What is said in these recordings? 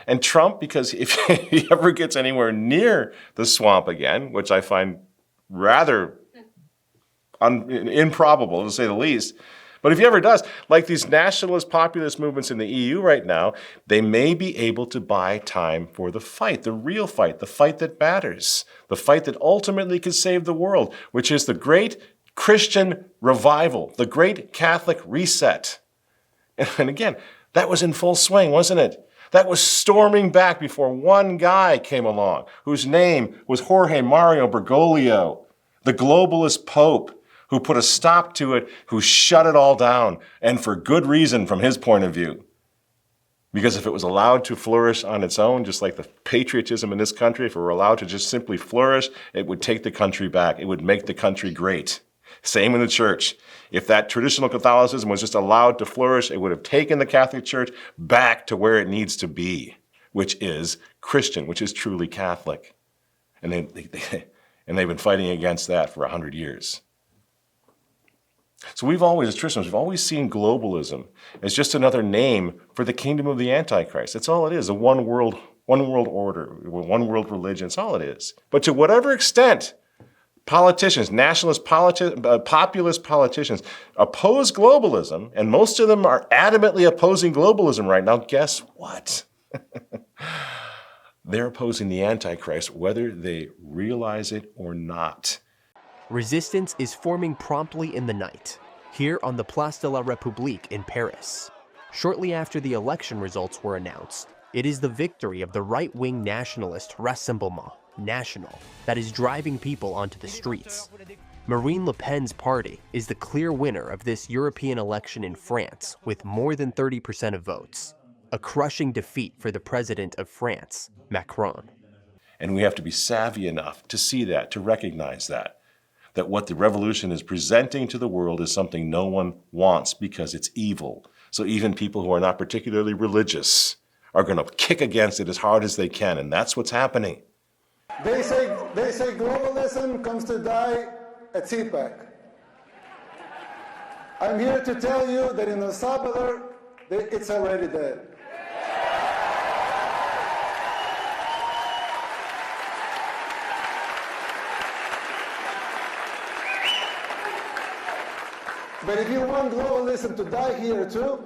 And Trump, because if he ever gets anywhere near the swamp again, which I find rather improbable to say the least, but if he ever does, like these nationalist populist movements in the EU right now, they may be able to buy time for the fight, the real fight, the fight that matters, the fight that ultimately could save the world, which is the great Christian revival, the great Catholic reset. And again, that was in full swing, wasn't it? That was storming back before one guy came along, whose name was Jorge Mario Bergoglio, the globalist pope, who put a stop to it, who shut it all down, and for good reason from his point of view. Because if it was allowed to flourish on its own, just like the patriotism in this country, if it were allowed to just simply flourish, it would take the country back. It would make the country great. Same in the church. If that traditional Catholicism was just allowed to flourish, it would have taken the Catholic Church back to where it needs to be, which is Christian, which is truly Catholic. And they've been fighting against that for 100 years. So we've always, as Christians, we've always seen globalism as just another name for the kingdom of the Antichrist. That's all it is, a one world order, one world religion. That's all it is. But to whatever extent politicians, nationalist populist politicians oppose globalism, and most of them are adamantly opposing globalism right now, guess what? They're opposing the Antichrist, whether they realize it or not. Resistance is forming promptly in the night, here on the Place de la République in Paris. Shortly after the election results were announced, it is the victory of the right-wing nationalist Rassemblement National that is driving people onto the streets. Marine Le Pen's party is the clear winner of this European election in France with more than 30% of votes, a crushing defeat for the president of France, Macron. And we have to be savvy enough to see that, to recognize that what the revolution is presenting to the world is something no one wants because it's evil. So even people who are not particularly religious are going to kick against it as hard as they can, and that's what's happening. They say globalism comes to die at CPAC. I'm here to tell you that in El Salvador, it's already dead. But if you want globalism to die here too,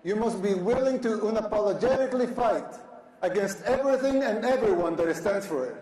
you must be willing to unapologetically fight against everything and everyone that stands for it.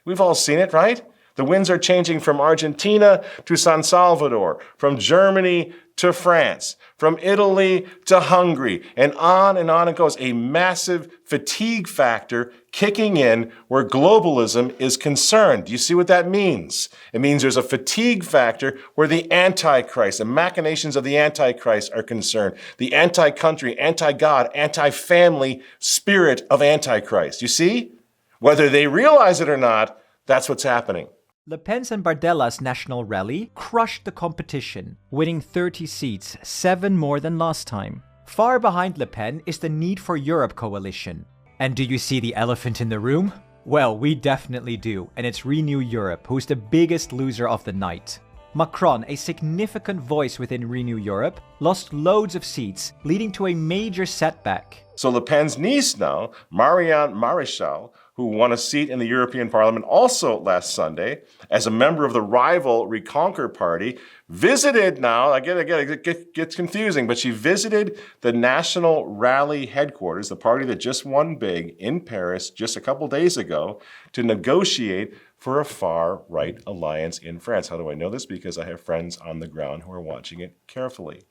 We've all seen it, right? The winds are changing from Argentina to San Salvador, from Germany to France, from Italy to Hungary, and on it goes. A massive fatigue factor kicking in where globalism is concerned. Do you see what that means? It means there's a fatigue factor where the Antichrist, the machinations of the Antichrist are concerned. The anti-country, anti-God, anti-family spirit of Antichrist. You see? Whether they realize it or not, that's what's happening. Le Pen's and Bardella's national rally crushed the competition, winning 30 seats, 7 more than last time. Far behind Le Pen is the Need for Europe coalition. And do you see the elephant in the room? Well, we definitely do, and it's Renew Europe, who's the biggest loser of the night. Macron, a significant voice within Renew Europe, lost loads of seats, leading to a major setback. So Le Pen's niece now, Marianne Maréchal, who won a seat in the European Parliament also last Sunday as a member of the rival Reconquer Party, visited now, it gets confusing, but she visited the National Rally headquarters, the party that just won big in Paris just a couple days ago, to negotiate for a far-right alliance in France. How do I know this? Because I have friends on the ground who are watching it carefully.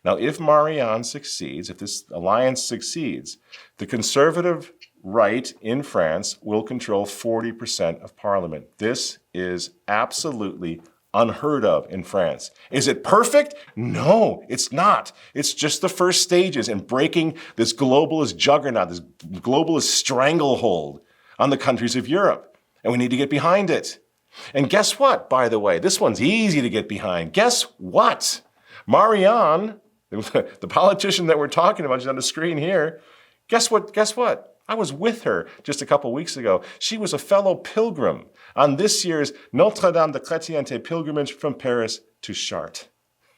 Now, if Marianne succeeds, if this alliance succeeds, the conservative right in France will control 40% of parliament. This is absolutely unheard of in France. Is it perfect? No, it's not. It's just the first stages in breaking this globalist juggernaut, this globalist stranglehold on the countries of Europe. And we need to get behind it. And guess what, by the way? This one's easy to get behind. Guess what? Marianne, the politician that we're talking about, she's on the screen here. Guess what? I was with her just a couple weeks ago. She was a fellow pilgrim on this year's Notre-Dame de Chrétienté pilgrimage from Paris to Chartres.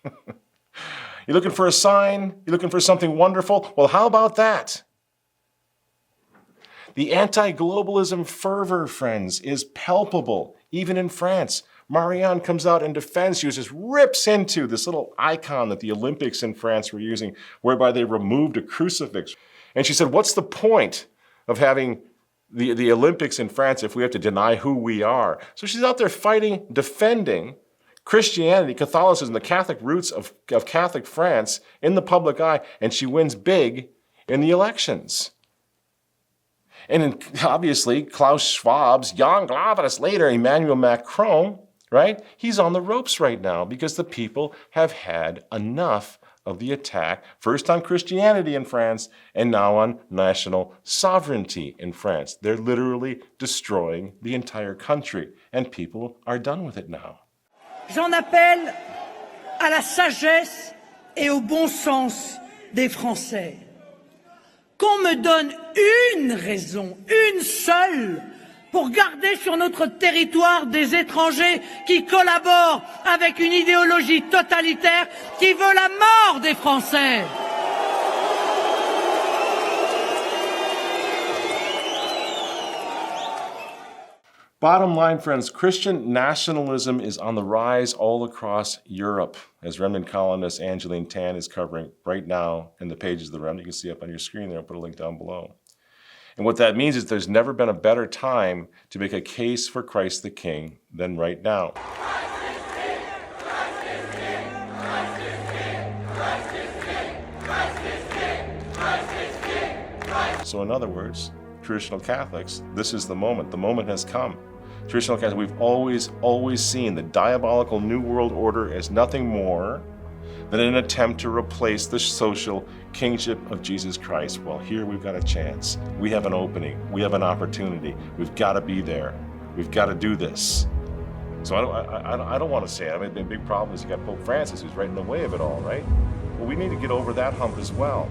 You're looking for a sign? You're looking for something wonderful? Well, how about that? The anti-globalism fervor, friends, is palpable, even in France. Marianne comes out and defends. She just rips into this little icon that the Olympics in France were using, whereby they removed a crucifix. And she said, what's the point of having the Olympics in France if we have to deny who we are? So she's out there fighting, defending Christianity, Catholicism, the Catholic roots of Catholic France in the public eye, and she wins big in the elections. And obviously, Klaus Schwab's young globalist leader, Emmanuel Macron, right? He's on the ropes right now because the people have had enough of the attack, first on Christianity in France and now on national sovereignty in France. They're literally destroying the entire country, and people are done with it now. J'en appelle à la sagesse et au bon sens des Français. Qu'on me donne une raison, une seule, pour garder sur notre territoire des étrangers qui collaborent avec une idéologie totalitaire qui veut la mort des Français. Bottom line, friends, Christian nationalism is on the rise all across Europe, as Remnant columnist Angeline Tan is covering right now in the pages of the Remnant. You can see up on your screen there. I'll put a link down below. And what that means is there's never been a better time to make a case for Christ the King than right now. So in other words, traditional Catholics, this is the moment. The moment has come. Traditional Catholics, we've always seen the diabolical New World Order as nothing more than an attempt to replace the social kingship of Jesus Christ. Well, here we've got a chance. We have an opening. We have an opportunity. We've got to be there. We've got to do this. So I don't want to say it. I mean, the big problem is you got Pope Francis who's right in the way of it all, right? Well, we need to get over that hump as well.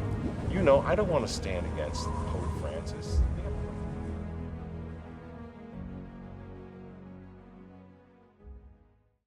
You know, I don't want to stand against Pope Francis.